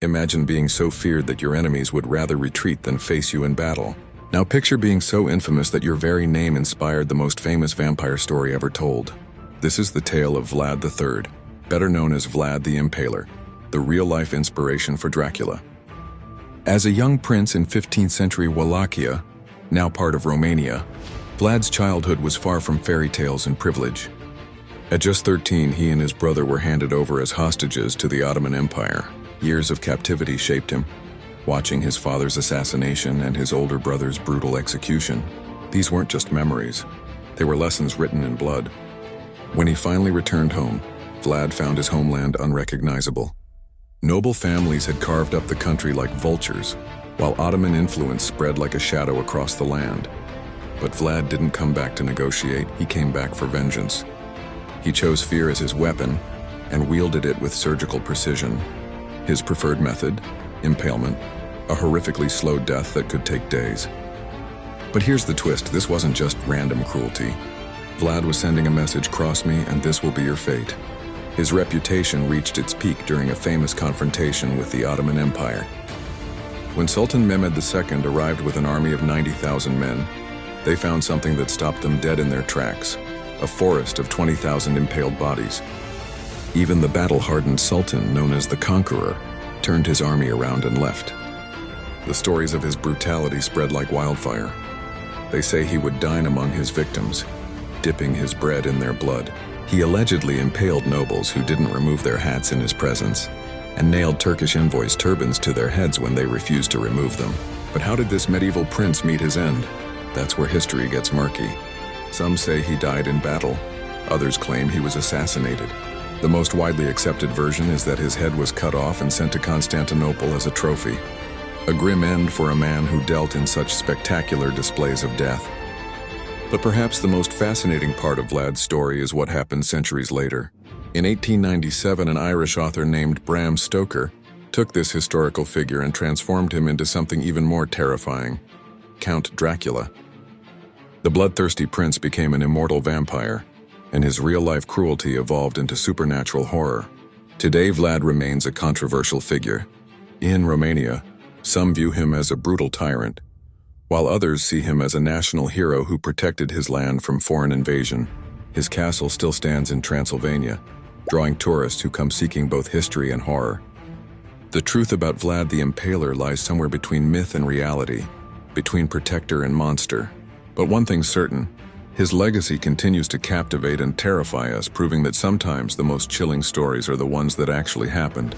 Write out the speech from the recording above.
Imagine being so feared that your enemies would rather retreat than face you in battle. Now picture being so infamous that your very name inspired the most famous vampire story ever told. This is the tale of Vlad III, better known as Vlad the Impaler, the real-life inspiration for Dracula. As a young prince in 15th century Wallachia, now part of Romania, Vlad's childhood was far from fairy tales and privilege. At just 13, he and his brother were handed over as hostages to the Ottoman Empire. Years of captivity shaped him, watching his father's assassination and his older brother's brutal execution. These weren't just memories, they were lessons written in blood. When he finally returned home, Vlad found his homeland unrecognizable. Noble families had carved up the country like vultures, while Ottoman influence spread like a shadow across the land. But Vlad didn't come back to negotiate, he came back for vengeance. He chose fear as his weapon and wielded it with surgical precision. His preferred method, impalement, a horrifically slow death that could take days. But here's the twist, this wasn't just random cruelty. Vlad was sending a message, cross me and this will be your fate. His reputation reached its peak during a famous confrontation with the Ottoman Empire. When Sultan Mehmed II arrived with an army of 90,000 men, they found something that stopped them dead in their tracks, a forest of 20,000 impaled bodies. Even the battle-hardened Sultan, known as the Conqueror, turned his army around and left. The stories of his brutality spread like wildfire. They say he would dine among his victims, dipping his bread in their blood. He allegedly impaled nobles who didn't remove their hats in his presence, and nailed Turkish envoys' turbans to their heads when they refused to remove them. But how did this medieval prince meet his end? That's where history gets murky. Some say he died in battle, others claim he was assassinated. The most widely accepted version is that his head was cut off and sent to Constantinople as a trophy. A grim end for a man who dealt in such spectacular displays of death. But perhaps the most fascinating part of Vlad's story is what happened centuries later. In 1897, an Irish author named Bram Stoker took this historical figure and transformed him into something even more terrifying, Count Dracula. The bloodthirsty prince became an immortal vampire, and his real-life cruelty evolved into supernatural horror. Today, Vlad remains a controversial figure. In Romania, some view him as a brutal tyrant, while others see him as a national hero who protected his land from foreign invasion. His castle still stands in Transylvania, drawing tourists who come seeking both history and horror. The truth about Vlad the Impaler lies somewhere between myth and reality, between protector and monster. But one thing's certain, his legacy continues to captivate and terrify us, proving that sometimes the most chilling stories are the ones that actually happened.